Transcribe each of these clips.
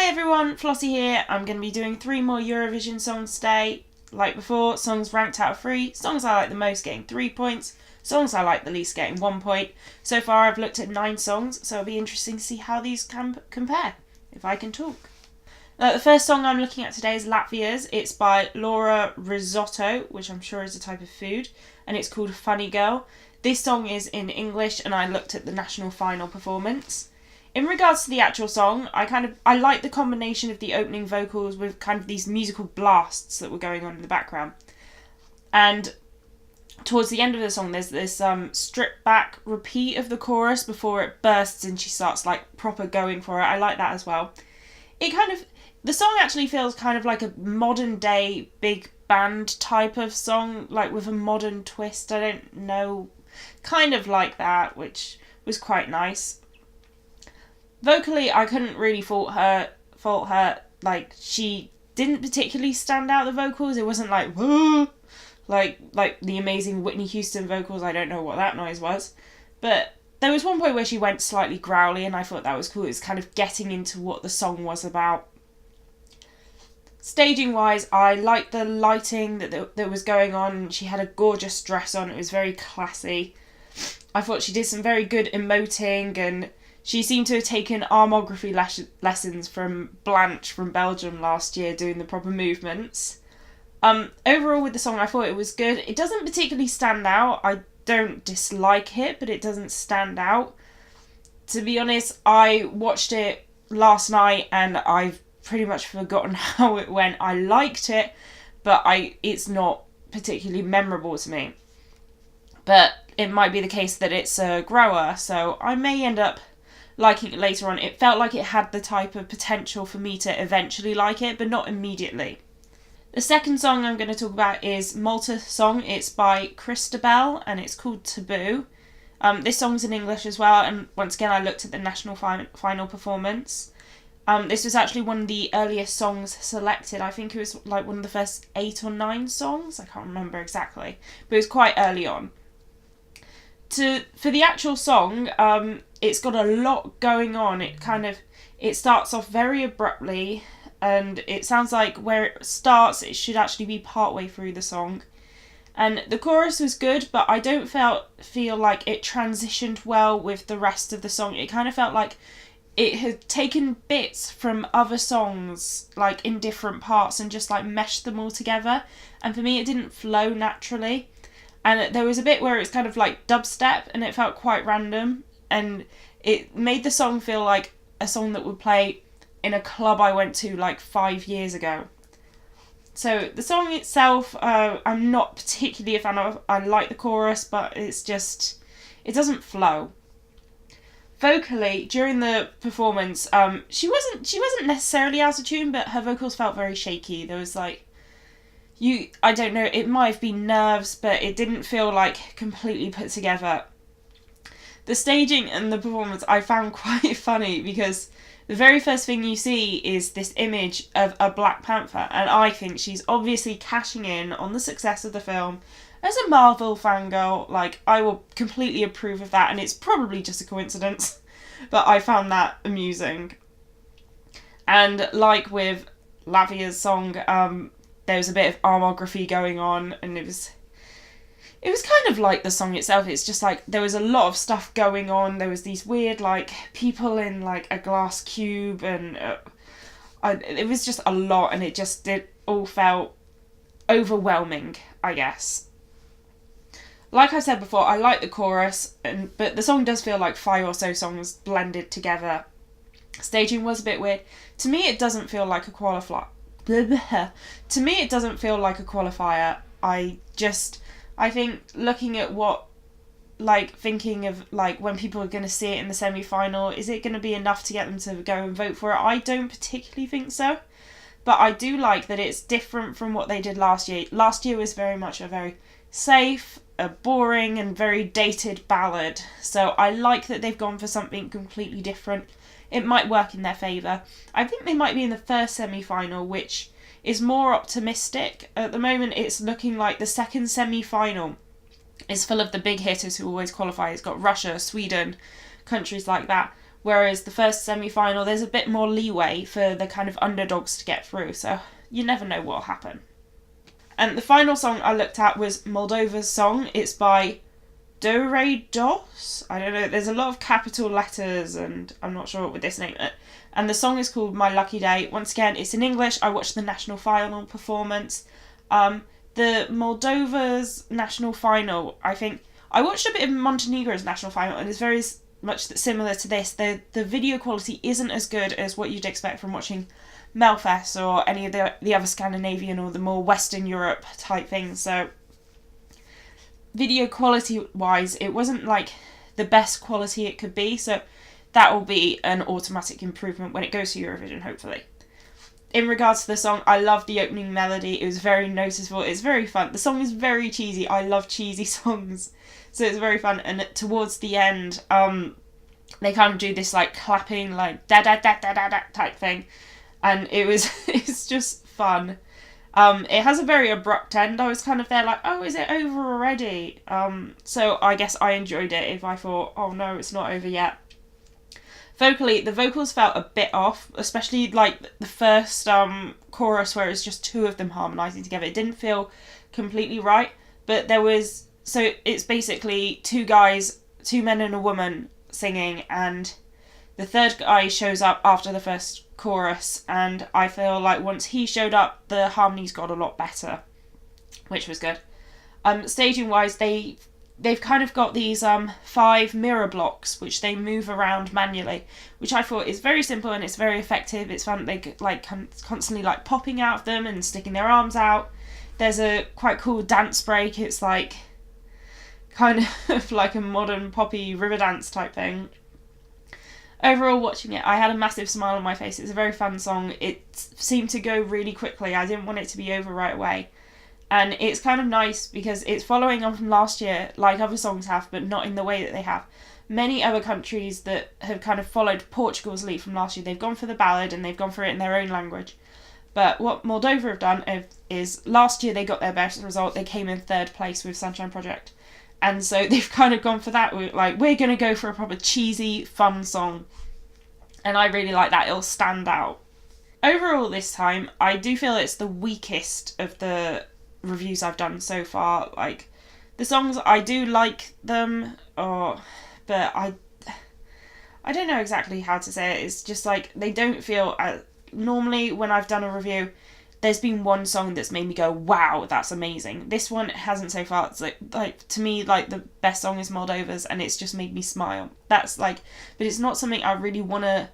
Hi everyone, Flossy here. I'm going to be doing 3 more Eurovision songs today. Like before, songs ranked out of 3, songs I like the most getting 3 points, songs I like the least getting 1 point. So far I've looked at 9 songs, so it'll be interesting to see how these can compare, if I can talk. The first song I'm looking at today is Latvia's. It's by Laura Risotto, which I'm sure is a type of food, and it's called Funny Girl. This song is in English and I looked at the national final performance. In regards to the actual song, I like the combination of the opening vocals with kind of these musical blasts that were going on in the background. And towards the end of the song, there's this stripped back repeat of the chorus before it bursts and she starts like proper going for it. I like that as well. The song actually feels kind of like a modern day big band type of song, like with a modern twist. I don't know, kind of like that, which was quite nice. Vocally, I couldn't really fault her. Like, she didn't particularly stand out the vocals. It wasn't like, whoa, like the amazing Whitney Houston vocals. I don't know what that noise was. But there was one point where she went slightly growly and I thought that was cool. It was kind of getting into what the song was about. Staging wise, I liked the lighting that was going on. She had a gorgeous dress on. It was very classy. I thought she did some very good emoting, and she seemed to have taken armography lessons from Blanche from Belgium last year, doing the proper movements. Overall with the song, I thought it was good. It doesn't particularly stand out. I don't dislike it, but it doesn't stand out. To be honest, I watched it last night and I've pretty much forgotten how it went. I liked it, but it's not particularly memorable to me. But it might be the case that it's a grower, so I may end up liking it later on. It felt like it had the type of potential for me to eventually like it, but not immediately. The second song I'm going to talk about is Malta song. It's by Christabel and it's called Taboo. This song's in English as well, and once again I looked at the national final performance. This was actually one of the earliest songs selected. I think it was like one of the first 8 or 9 songs. I can't remember exactly, but it was quite early on. For the actual song, it's got a lot going on. It starts off very abruptly, and it sounds like where it starts, it should actually be partway through the song. And the chorus was good, but I don't feel like it transitioned well with the rest of the song. It kind of felt like it had taken bits from other songs, like in different parts, and just like meshed them all together. And for me, it didn't flow naturally. And there was a bit where it's kind of like dubstep and it felt quite random. And it made the song feel like a song that would play in a club I went to like 5 years ago. So the song itself, I'm not particularly a fan of. I like the chorus, but it doesn't flow. Vocally, during the performance, she wasn't necessarily out of tune, but her vocals felt very shaky. There was like, I don't know, it might have been nerves, but it didn't feel like completely put together. The staging and the performance I found quite funny, because the very first thing you see is this image of a Black Panther, and I think she's obviously cashing in on the success of the film. As a Marvel fangirl, like, I will completely approve of that, and it's probably just a coincidence, but I found that amusing. And like with Latvia's song, there was a bit of armography going on, and it was kind of like the song itself. It's just like there was a lot of stuff going on. There was these weird like people in like a glass cube, and it was just a lot, and it all felt overwhelming, I guess. Like I said before, I like the chorus, but the song does feel like 5 or so songs blended together. Staging was a bit weird. To me, it doesn't feel like a qualifier. To me, it doesn't feel like a qualifier. I think looking at thinking of like when people are going to see it in the semi-final, is it going to be enough to get them to go and vote for it? I don't particularly think so. But I do like that it's different from what they did last year. Last year was very much a very safe, a boring and very dated ballad. So I like that they've gone for something completely different. It might work in their favour. I think they might be in the first semi-final, which is more optimistic. At the moment, it's looking like the second semi-final is full of the big hitters who always qualify. It's got Russia, Sweden, countries like that. whereas the first semi-final, there's a bit more leeway for the kind of underdogs to get through, so you never know what'll happen. And the final song I looked at was Moldova's song. It's by Dore Dos. I don't know, there's a lot of capital letters and I'm not sure what with this name. And the song is called My Lucky Day. Once again, it's in English. I watched the national final performance. The Moldova's national final, I think, I watched a bit of Montenegro's national final and it's very much similar to this. The video quality isn't as good as what you'd expect from watching Melfest or any of the other Scandinavian or the more Western Europe type things. So video quality wise, it wasn't like the best quality it could be. So that will be an automatic improvement when it goes to Eurovision, hopefully. In regards to the song, I love the opening melody. It was very noticeable. It's very fun. The song is very cheesy. I love cheesy songs. So it's very fun. And towards the end, they kind of do this like clapping, like da da da da da da type thing. And it's just fun. It has a very abrupt end. I was kind of there like, oh, is it over already? So I guess I enjoyed it if I thought, oh no, it's not over yet. Vocally, the vocals felt a bit off, especially like the first chorus where it's just two of them harmonising together. It didn't feel completely right, but so it's basically two guys, two men and a woman singing, and the third guy shows up after the first chorus, and I feel like once he showed up, the harmonies got a lot better, which was good. Staging wise, they've kind of got these 5 mirror blocks which they move around manually, which I thought is very simple and it's very effective. It's fun. They like constantly like popping out of them and sticking their arms out. There's a quite cool dance break. It's like kind of like a modern poppy river dance type thing. Overall, watching it, I had a massive smile on my face. It's a very fun song. It seemed to go really quickly. I didn't want it to be over right away. And it's kind of nice because it's following on from last year, like other songs have, but not in the way that they have. Many other countries that have kind of followed Portugal's lead from last year, they've gone for the ballad and they've gone for it in their own language. But what Moldova have done is last year they got their best result. They came in 3rd place with Sunshine Project. And so they've kind of gone for that. We're going to go for a proper cheesy, fun song. And I really like that. It'll stand out. Overall this time, I do feel it's the weakest of the reviews I've done so far. Like, the songs, I do like them, but I don't know exactly how to say it. It's just like, they don't feel... normally, when I've done a review, there's been one song that's made me go, wow, that's amazing. This one hasn't so far. It's like to me, like, the best song is Moldova's, and it's just made me smile. That's like, but it's not something I really want to,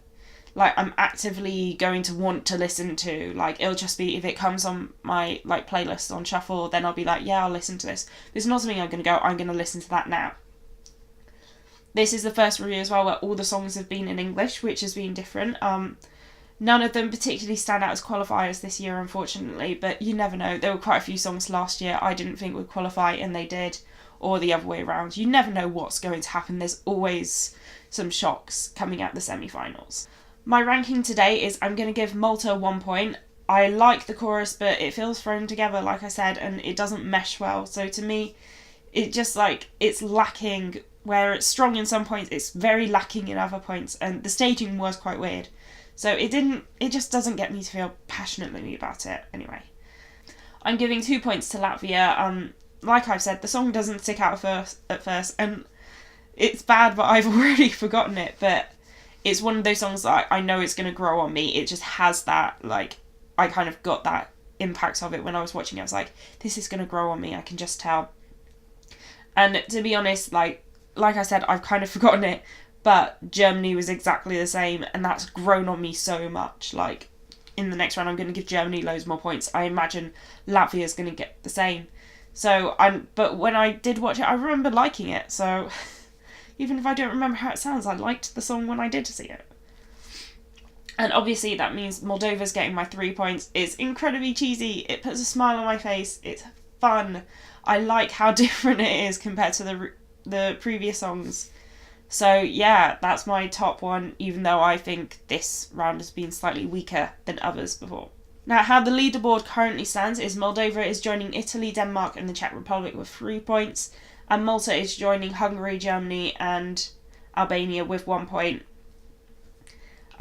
like, I'm actively going to want to listen to. Like, it'll just be, if it comes on my, like, playlist on shuffle, then I'll be like, yeah, I'll listen to this. But it's not something I'm going to listen to that now. This is the first review as well where all the songs have been in English, which has been different. None of them particularly stand out as qualifiers this year, unfortunately, but you never know. There were quite a few songs last year I didn't think would qualify, and they did, or the other way around. You never know what's going to happen. There's always some shocks coming out the semi-finals. My ranking today is I'm going to give Malta 1 point. I like the chorus, but it feels thrown together, like I said, and it doesn't mesh well. So to me, it just like, it's lacking. Where it's strong in some points, it's very lacking in other points, and the staging was quite weird. So it just doesn't get me to feel passionately about it anyway. I'm giving 2 points to Latvia. Like I've said, the song doesn't stick out at first, and it's bad, but I've already forgotten it. But it's one of those songs that I know it's going to grow on me. It just has that, like, I kind of got that impact of it when I was watching it. I was like, this is going to grow on me, I can just tell. And to be honest, like I said, I've kind of forgotten it. But Germany was exactly the same, and that's grown on me so much. Like, in the next round, I'm going to give Germany loads more points. I imagine Latvia's going to get the same. So, but when I did watch it, I remember liking it. So, even if I don't remember how it sounds, I liked the song when I did see it. And obviously, that means Moldova's getting my 3 points. It's incredibly cheesy. It puts a smile on my face. It's fun. I like how different it is compared to the previous songs. So yeah, that's my top one, even though I think this round has been slightly weaker than others before. Now, how the leaderboard currently stands is Moldova is joining Italy, Denmark and the Czech Republic with 3 points, and Malta is joining Hungary, Germany and Albania with 1 point.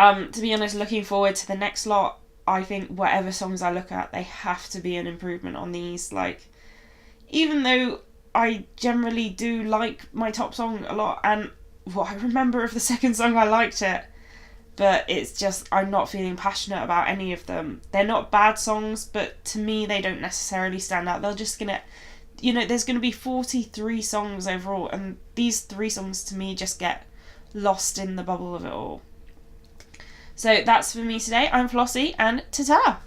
To be honest, looking forward to the next lot, I think whatever songs I look at, they have to be an improvement on these. Like, even though I generally do like my top song a lot, and what I remember of the second song, I liked it, but it's just, I'm not feeling passionate about any of them. They're not bad songs, but to me, they don't necessarily stand out. They're just gonna, there's gonna be 43 songs overall, and these 3 songs to me just get lost in the bubble of it all. So that's for me today. I'm Flossy, and ta-ta!